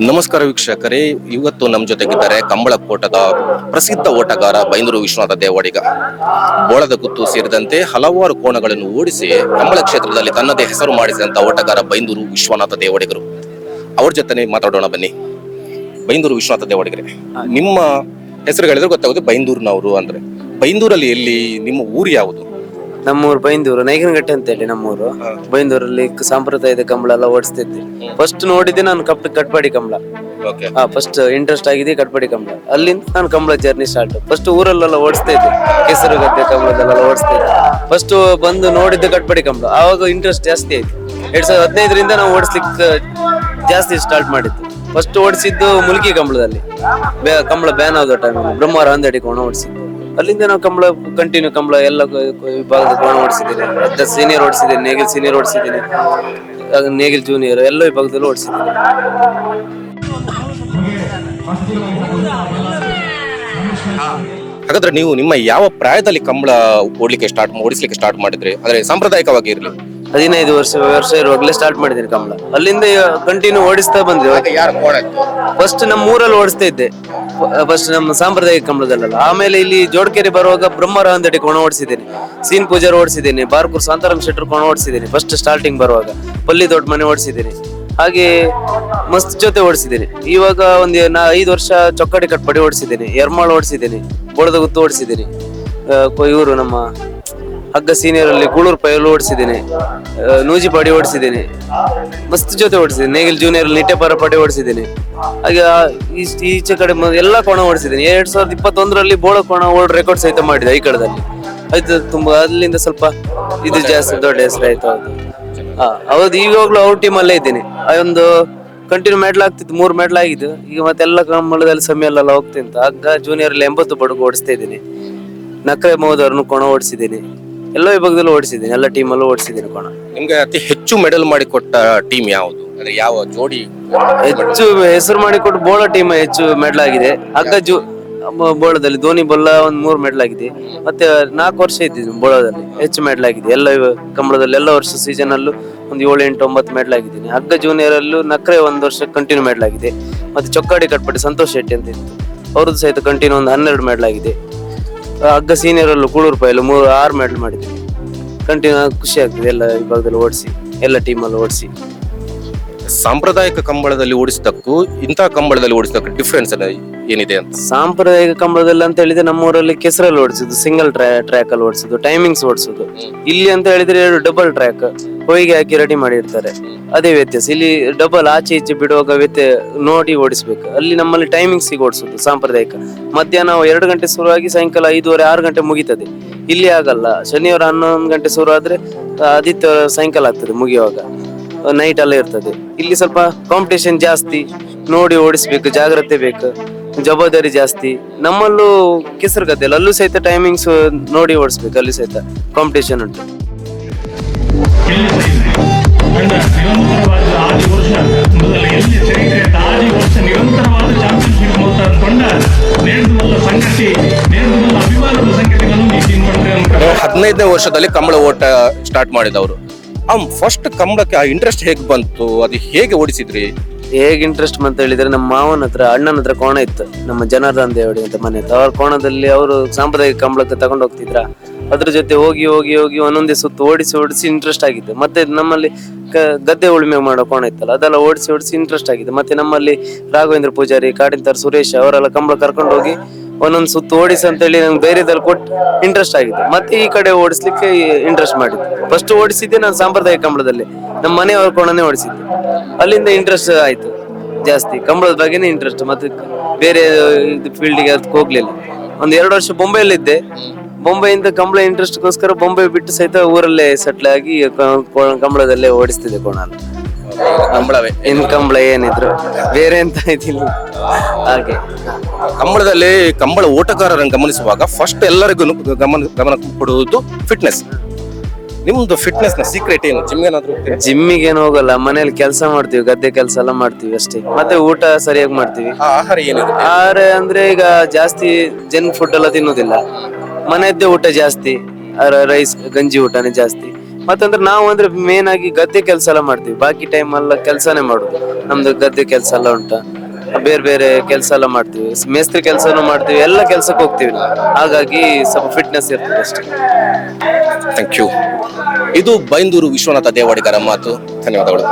ನಮಸ್ಕಾರ ವೀಕ್ಷಕರೇ, ಇವತ್ತು ನಮ್ಮ ಜೊತೆಗಿದ್ದಾರೆ ಕಂಬಳಕೋಟದ ಪ್ರಸಿದ್ಧ ಓಟಗಾರ ಬೈಂದೂರು ವಿಶ್ವನಾಥ ದೇವಾಡಿಗ. ಬೋಳದ ಗುತ್ತು ಸೇರಿದಂತೆ ಹಲವಾರು ಕೋಣಗಳನ್ನು ಓಡಿಸಿ ಕಂಬಳ ಕ್ಷೇತ್ರದಲ್ಲಿ ತನ್ನದೇ ಹೆಸರು ಮಾಡಿಸಿದಂತ ಓಟಗಾರ ಬೈಂದೂರು ವಿಶ್ವನಾಥ ದೇವಾಡಿಗರು. ಅವ್ರ ಜೊತೆ ಮಾತಾಡೋಣ ಬನ್ನಿ. ಬೈಂದೂರು ವಿಶ್ವನಾಥ ದೇವಾಡಿಗರೇ, ನಿಮ್ಮ ಹೆಸರುಗಳಿದ್ರೆ ಗೊತ್ತಾಗುತ್ತೆ ಬೈಂದೂರಿನವರು ಅಂದ್ರೆ. ಬೈಂದೂರಲ್ಲಿ ಎಲ್ಲಿ, ನಿಮ್ಮ ಊರು ಯಾವುದು? ನಮ್ಮೂರು ಬೈಂದೂರು, ನೈಗನಗಟ್ಟೆ ಅಂತ ಹೇಳಿ ನಮ್ಮೂರು. ಬೈಂದೂರಲ್ಲಿ ಸಾಂಪ್ರದಾಯದ ಕಂಬಳ ಎಲ್ಲ ಓಡಿಸ್ತಿದ್ದೆ. ಫಸ್ಟ್ ನೋಡಿದ್ದೆ ನಾನು ಕಟ್ಪಾಡಿ ಕಂಬಳ. ಫಸ್ಟ್ ಇಂಟ್ರೆಸ್ಟ್ ಆಗಿದೆ ಕಟ್ಪಾಡಿ ಕಂಬಳ. ಅಲ್ಲಿಂದ ನಾನು ಕಂಬಳ ಜರ್ನಿ ಸ್ಟಾರ್ಟ್. ಫಸ್ಟ್ ಊರಲ್ಲೆಲ್ಲ ಓಡಿಸ್ತಾ ಇದ್ದೆ, ಕೆಸರು ಗದ್ದೆ ಕಂಬಳದಲ್ಲೆಲ್ಲ ಓಡಿಸ್ತಾ ಇದ್ದೆ. ಫಸ್ಟ್ ಬಂದು ನೋಡಿದ್ದೆ ಕಟ್ಪಾಡಿ ಕಂಬಳ. ಆವಾಗ ಇಂಟ್ರೆಸ್ಟ್ ಜಾಸ್ತಿ ಆಯ್ತು. 2015ರಿಂದ ನಾವು ಓಡಿಸ್ಲಿಕ್ಕೆ ಜಾಸ್ತಿ ಸ್ಟಾರ್ಟ್ ಮಾಡಿದ್ದು. ಫಸ್ಟ್ ಓಡಿಸಿದ್ದು ಮುಲ್ಕಿ ಕಂಬಳದಲ್ಲಿ, ಕಂಬಳ ಬ್ಯಾನ್ ಆದ ಟೈಮಲ್ಲಿ ಬ್ರಹ್ಮವಾರ ಅಂದಡಿ ಕೋಣ ಓಡಿಸಿದ್ದು. ಅಲ್ಲಿಂದ ನಾವು ಕಂಬಳ ಕಂಟಿನ್ಯೂ ಕಂಬಳ ಎಲ್ಲ ವಿಭಾಗದ ಕೋಣ ಓಡಿಸಿದ್ದೀನಿ. ಸೀನಿಯರ್ ಓಡಿಸಿದ್ದೀನಿ, ನೇಗಿಲ್ ಸೀನಿಯರ್ ಓಡಿಸಿದ್ದೀನಿ, ನೇಗಿಲ್ ಜೂನಿಯರ್ ಎಲ್ಲ ವಿಭಾಗದಲ್ಲೂ ಓಡಿಸಿದ್ದೀನಿ. ಹಾಗಾದ್ರೆ ನೀವು ನಿಮ್ಮ ಯಾವ ಪ್ರಾಯದಲ್ಲಿ ಕಂಬಳ ಓಡಿಸ್ಲಿಕ್ಕೆ ಸ್ಟಾರ್ಟ್ ಮಾಡಿದ್ರಿ? ಅಂದ್ರೆ ಸಾಂಪ್ರದಾಯಿಕವಾಗಿ ಇರಲಿ. 15 ವರ್ಷ ಇರುವಾಗಲೇ ಸ್ಟಾರ್ಟ್ ಮಾಡಿದ್ದೀನಿ ಕಂಬಳ. ಅಲ್ಲಿಂದ ಕಂಟಿನ್ಯೂ ಓಡಿಸ್ತಾ ಬಂದ್ವಿ. ಫಸ್ಟ್ ನಮ್ಮ ಊರಲ್ಲಿ ಓಡಿಸ್ತಾ ಇದ್ದೆ, ಫಸ್ಟ್ ನಮ್ಮ ಸಾಂಪ್ರದಾಯಿಕ ಕಂಬಳದಲ್ಲ. ಆಮೇಲೆ ಇಲ್ಲಿ ಜೋಡ್ಕೆರೆ ಬರುವಾಗ ಬ್ರಹ್ಮರ ಅಂದಡಿ ಕೋಣ ಓಡಿಸಿದ್ದೀನಿ, ಸೀನ್ ಪೂಜಾರ್ ಓಡಿಸಿದ್ದೀನಿ, ಬಾರ್ಕೂರ್ ಶಾಂತಾರಾಮ್ ಶೆಟ್ಟರ್ ಕೋಣ ಓಡಿಸಿದ್ದೀನಿ. ಫಸ್ಟ್ ಸ್ಟಾರ್ಟಿಂಗ್ ಬರುವಾಗ ಪಲ್ಲಿ ದೊಡ್ಡ ಮನೆ ಓಡಿಸಿದ್ದೀನಿ. ಹಾಗೆ ಮಸ್ತ್ ಜೊತೆ ಓಡಿಸಿದ್ದೀನಿ. ಇವಾಗ 5 ವರ್ಷ ಚೊಕ್ಕಡಿ ಕಟ್ಪಡಿ ಓಡಿಸಿದ್ದೀನಿ, ಎರ್ಮಾಳ್ ಓಡಿಸಿದ್ದೀನಿ, ಬೋಳದ ಗುತ್ತು ಓಡಿಸಿದ್ದೀನಿ. ಇವರು ನಮ್ಮ ಹಗ್ಗ ಸೀನಿಯರ್ ಅಲ್ಲಿ ಗೂಳೂರ್ ಪೈಲು ಓಡಿಸಿದ್ದೀನಿ, ನೂಜಿಪಾಡಿ ಓಡಿಸಿದ್ದೀನಿ, ಮಸ್ತ್ ಜೊತೆ ಓಡಿಸಿದ್ದೀನಿ. ನೇಗಿಲ್ ಜೂನಿಯರ್ ನಿಟ್ಟೆಪರ ಪಡಿ ಓಡಿಸಿದ್ದೀನಿ. ಹಾಗೆ ಈಚೆ ಕಡೆ ಎಲ್ಲ ಕೋಣ ಓಡಿಸಿದ್ದೀನಿ. 2021ರಲ್ಲಿ ಬೋಳ ಕೋಣ ವರ್ಲ್ಡ್ ರೆಕಾರ್ಡ್ ಸಹಿತ ಮಾಡಿದೆ ಈ ಕಡೆದಲ್ಲಿ. ಆಯ್ತು, ತುಂಬಾ ಅಲ್ಲಿಂದ ಸ್ವಲ್ಪ ಇದು ಜಾಸ್ತಿ ದೊಡ್ಡ ಹೆಸರು ಆಯ್ತು. ಹೌದು, ಈವಾಗ್ಲೂ ಔಟ್ ಟೀಮ್ ಅಲ್ಲೇ ಇದ್ದೀನಿ. ಒಂದು ಕಂಟಿನ್ಯೂ ಮೆಡಲ್ ಆಗ್ತಿತ್ತು, 3 ಮೆಡಲ್ ಆಗಿದ್ದು. ಈಗ ಮತ್ತೆಲ್ಲ ಕಂಬಳದಲ್ಲಿ ಸಮಿಯಲ್ಲೆಲ್ಲ ಹೋಗ್ತಿಂತ ಹಗ್ಗ ಜೂನಿಯರ್ ಅಲ್ಲಿ 80 ಬಡುಗು ಓಡಿಸ್ತಾ ಇದ್ದೀನಿ. ನಕ್ರೆ ಮೋದವ್ರನ್ನು ಕೋಣ ಓಡಿಸಿದ್ದೀನಿ. ಎಲ್ಲ ವಿಭಾಗದಲ್ಲೂ ಓಡಿಸಿದ್ದೀನಿ, ಎಲ್ಲ ಟೀಮಲ್ಲೂ ಓಡಿಸಿದ್ದೀನಿ ಕೋಣ. ನಿಮ್ಗೆ ಅತಿ ಹೆಚ್ಚು ಮೆಡಲ್ ಮಾಡಿಕೊಟ್ಟ ಟೀಮ್ ಯಾವುದು? ಅಂದ್ರೆ ಯಾವ ಜೋಡಿ ಹೆಚ್ಚು ಹೆಸರು ಮಾಡಿಕೊಟ್ಟು ಬೋಳ ಟೀಮ್ ಹೆಚ್ಚು ಮೆಡಲ್ ಆಗಿದೆ. ಹಗ್ಗ ಬೋಳದಲ್ಲಿ ಧೋನಿ ಬೊಲ್ಲ 3 ಮೆಡಲ್ ಆಗಿದೆ. ಮತ್ತೆ 4 ವರ್ಷ ಇದ್ದೀನಿ ಬೋಳದಲ್ಲಿ, ಹೆಚ್ಚು ಮೆಡಲ್ ಆಗಿದೆ. ಎಲ್ಲ ಕಂಬಳದಲ್ಲಿ ಎಲ್ಲ ವರ್ಷ ಸೀಸನ್ ಅಲ್ಲೂ 7, 8, 9 ಮೆಡಲ್ ಆಗಿದ್ದೀನಿ. ಹಗ್ಗ ಜೂನಿಯರ್ ಅಲ್ಲೂ ನಕ್ರೆ 1 ವರ್ಷ ಕಂಟಿನ್ಯೂ ಮೆಡಲ್ ಆಗಿದೆ. ಮತ್ತೆ ಚೊಕ್ಕಾಡಿ ಕಟ್ಪಟ್ಟಿ ಸಂತೋಷ್ ಶೆಟ್ಟಿ ಅಂತ ಇತ್ತು, ಅವ್ರದ್ದು ಸಹಿತ ಕಂಟಿನ್ಯೂ 12 ಮೆಡಲ್ ಆಗಿದೆ. ಹಗ್ಗ ಸೀನಿಯರ್ ಅಲ್ಲೂ ಕೂಳೂರು ಪೈಲು 6 ಮೆಡಲ್ ಮಾಡಿದ್ದೀನಿ. ಕಂಟಿನ್ಯೂ ಖುಷಿ ಆಗ್ತದೆ ಎಲ್ಲ ವಿಭಾಗದಲ್ಲಿ ಓಡಿಸಿ, ಎಲ್ಲ ಟೀಮಲ್ಲಿ ಓಡಿಸಿ. ಸಾಂಪ್ರದಾಯಿಕ ಕಂಬಳದಲ್ಲಿ ಓಡಿಸಿದಕ್ಕೂ ಇಂತಹ ಕಂಬಳದಲ್ಲಿ ಓಡಿಸಿದಕ್ಕೂ ಡಿಫ್ರೆನ್ಸ್ ಏನಿದೆ ಅಂತ? ಸಾಂಪ್ರದಾಯಿಕ ಕಂಬಳದಲ್ಲಿ ಅಂತ ಹೇಳಿದ್ರೆ ನಮ್ಮೂರಲ್ಲಿ ಕೆಸರಲ್ಲಿ ಓಡಿಸೋದು, ಸಿಂಗಲ್ ಟ್ರ್ಯಾಕ್ ಅಲ್ಲಿ ಓಡಿಸೋದು, ಟೈಮಿಂಗ್ಸ್ ಓಡಿಸೋದು. ಇಲ್ಲಿ ಅಂತ ಹೇಳಿದ್ರೆ ಡಬಲ್ ಟ್ರ್ಯಾಕ್ ಹೊಯ್ಗೆ ಹಾಕಿ ರೆಡಿ ಮಾಡಿರ್ತಾರೆ, ಅದೇ ವ್ಯತ್ಯಾಸ. ಇಲ್ಲಿ ಡಬಲ್ ಆಚೆ ಈಚೆ ಬಿಡುವಾಗ ನೋಡಿ ಓಡಿಸ್ಬೇಕು. ಅಲ್ಲಿ ನಮ್ಮಲ್ಲಿ ಟೈಮಿಂಗ್ಸ್ ಓಡಿಸೋದು ಸಾಂಪ್ರದಾಯಿಕ. ಮಧ್ಯಾಹ್ನ 2 ಗಂಟೆ ಶುರುವಾಗಿ ಸಾಯಂಕಾಲ 5:30, 6 ಗಂಟೆ ಮುಗಿತದೆ. ಇಲ್ಲಿ ಆಗಲ್ಲ. ಶನಿವಾರ 11 ಗಂಟೆ ಶುರು ಆದ್ರೆ ಆದಿತ್ಯವಾರ ಸಾಯಂಕಾಲ ಆಗ್ತದೆ ಮುಗಿಯುವಾಗ, ನೈಟ್ ಅಲ್ಲೇ ಇರ್ತದೆ. ಇಲ್ಲಿ ಸ್ವಲ್ಪ ಕಾಂಪಿಟೇಷನ್ ಜಾಸ್ತಿ, ನೋಡಿ ಓಡಿಸ್ಬೇಕು, ಜಾಗ್ರತೆ ಬೇಕು, ಜವಾಬ್ದಾರಿ ಜಾಸ್ತಿ. ನಮ್ಮಲ್ಲೂ ಕೆಸರು ಗದ್ದೆಲ್ಲ ಅಲ್ಲೂ ಸಹಿತ ಟೈಮಿಂಗ್ಸ್ ನೋಡಿ ಓಡಿಸ್ಬೇಕು, ಅಲ್ಲಿ ಸಹಿತ ಕಾಂಪಿಟೇಷನ್ ಉಂಟು. ನೀವು 15ನೇ ವರ್ಷದಲ್ಲಿ ಕಂಬಳ ಓಟ ಸ್ಟಾರ್ಟ್ ಮಾಡಿದವರು. ಫಸ್ಟ್ ಕಂಬಳಕ್ಕೆ ಆ ಇಂಟ್ರೆಸ್ಟ್ ಹೇಗೆ ಬಂತು? ಅದು ಹೇಗೆ ಓಡಿಸಿದ್ರಿ? ಹೇಗೆ ಇಂಟ್ರೆಸ್ಟ್ ಅಂತ ಹೇಳಿದ್ರೆ, ನಮ್ಮ ಮಾವನ ಹತ್ರ, ಅಣ್ಣನ ಹತ್ರ ಕೋಣ ಇತ್ತು, ನಮ್ಮ ಜನಾರ್ದನ್ ದೇವಡಿ ಅಂತ ಮನೆ ಇತ್ತು. ಅವ್ರ ಕೋಣದಲ್ಲಿ ಅವರು ಸಾಂಪ್ರದಾಯಿಕ ಕಂಬಳಕ್ಕೆ ತಗೊಂಡು ಹೋಗ್ತಿದ್ರ. ಅದ್ರ ಜೊತೆ ಹೋಗಿ ಹೋಗಿ ಹೋಗಿ ಒಂದೊಂದೇ ಸುತ್ತು ಓಡಿಸಿ ಇಂಟ್ರೆಸ್ಟ್ ಆಗಿತ್ತು. ಮತ್ತೆ ನಮ್ಮಲ್ಲಿ ಗದ್ದೆ ಉಳುಮೆ ಮಾಡೋ ಕೋಣ ಇತ್ತಲ್ಲ, ಅದೆಲ್ಲ ಓಡಿಸಿ ಇಂಟ್ರೆಸ್ಟ್ ಆಗಿದೆ. ಮತ್ತೆ ನಮ್ಮಲ್ಲಿ ರಾಘವೇಂದ್ರ ಪೂಜಾರಿ, ಕಾಡಿಂತರ್ ಸುರೇಶ್ ಅವರೆಲ್ಲ ಕಂಬಳ ಕರ್ಕೊಂಡು ಹೋಗಿ ಒಂದೊಂದು ಸುತ್ತು ಓಡಿಸಿ ಅಂತ ಹೇಳಿ ನಂಗೆ ಧೈರ್ಯದಲ್ಲಿ ಕೊಟ್ಟು ಇಂಟ್ರೆಸ್ಟ್ ಆಗಿದೆ. ಮತ್ತೆ ಈ ಕಡೆ ಓಡಿಸ್ಲಿಕ್ಕೆ ಇಂಟ್ರೆಸ್ಟ್ ಮಾಡಿದ್ದು. ಫಸ್ಟ್ ಓಡಿಸಿದ್ದೆ ನಾನು ಸಾಂಪ್ರದಾಯಿಕ ಕಂಬಳದಲ್ಲಿ, ನಮ್ಮ ಮನೆಯವ್ರ ಕೋಣನೇ ಓಡಿಸಿದ್ದೆ. ಅಲ್ಲಿಂದ ಇಂಟ್ರೆಸ್ಟ್ ಆಯ್ತು ಜಾಸ್ತಿ, ಕಂಬಳದ ಬಗ್ಗೆನೇ ಇಂಟ್ರೆಸ್ಟ್. ಮತ್ತೆ ಬೇರೆ ಫೀಲ್ಡ್ಗೆ ಅದಕ್ಕೆ ಹೋಗ್ಲಿಲ್ಲ. 2 ವರ್ಷ ಬೊಂಬೈಲಿದ್ದೆ. ಬೊಂಬೈಯಿಂದ ಕಂಬಳ ಇಂಟ್ರೆಸ್ಟ್ಗೋಸ್ಕರ ಬೊಂಬೈ ಬಿಟ್ಟು ಸಹಿತ ಊರಲ್ಲೇ ಸೆಟ್ಲ್ ಆಗಿ ಕಂಬಳದಲ್ಲೇ ಓಡಿಸ್ತಿದ್ದೆ ಕೋಣ. ಕಂಬಳವೇ ಇನ್ ಕಂಬಳ ಏನಿದ್ರು ಬೇರೆ ಎಂತ ಇದಿಲ್ಲ. ಹಾಗೆ ಕಂಬಳದಲ್ಲಿ ಕಂಬಳ ಓಟಗಾರರನ್ನು ಗಮನಿಸುವಾಗ ಫಸ್ಟ್ ಎಲ್ಲರಿಗೂ ಗಮನ ಕೊಡುವುದು ಫಿಟ್ನೆಸ್. ನಿಮ್ದು ಫಿಟ್ನೆಸ್ ನ ಸೀಕ್ರೆಟ್ ಏನು? ಜಿಮ್ಮಿಗೇನು ಹೋಗಲ್ಲ, ಮನೇಲಿ ಕೆಲಸ ಮಾಡ್ತೀವಿ, ಗದ್ದೆ ಕೆಲಸ ಎಲ್ಲ ಮಾಡ್ತೀವಿ ಅಷ್ಟೇ. ಮತ್ತೆ ಊಟ ಸರಿಯಾಗಿ ಮಾಡ್ತೀವಿ. ಆಹಾರ ಏನಿದೆ? ಆಹಾರ ಅಂದ್ರೆ ಈಗ ಜಾಸ್ತಿ ಜಂಕ್ ಫುಡ್ ಎಲ್ಲ ತಿನ್ನೋದಿಲ್ಲ, ಮನೆಯದ್ದೇ ಊಟ ಜಾಸ್ತಿ. ರೈಸ್ ಗಂಜಿ ಊಟನೇ ಜಾಸ್ತಿ. ಮತ್ತಂದ್ರೆ ನಾವು ಅಂದ್ರೆ ಮೇನ್ ಆಗಿ ಗದ್ದೆ ಕೆಲಸ ಎಲ್ಲ ಮಾಡ್ತೀವಿ, ಬಾಕಿ ಟೈಮ್ ಎಲ್ಲ ಕೆಲಸನೇ ಮಾಡುದು. ನಮ್ದು ಗದ್ದೆ ಕೆಲಸ ಎಲ್ಲ ಉಂಟ, ಬೇರೆ ಬೇರೆ ಕೆಲಸ ಎಲ್ಲ ಮಾಡ್ತೀವಿ, ಮೇಸ್ತ್ರಿ ಕೆಲಸನೂ ಮಾಡ್ತೀವಿ, ಎಲ್ಲ ಕೆಲ್ಸಕ್ಕೆ ಹೋಗ್ತೀವಿ ನಾವು. ಹಾಗಾಗಿ ಸ್ವಲ್ಪ ಫಿಟ್ನೆಸ್ ಇರ್ತದೆ ಅಷ್ಟೇ. Thank you. ಇದು ಬೈಂದೂರು ವಿಶ್ವನಾಥ ದೇವಾಡಿಗರ ಮಾತು. ಧನ್ಯವಾದಗಳು.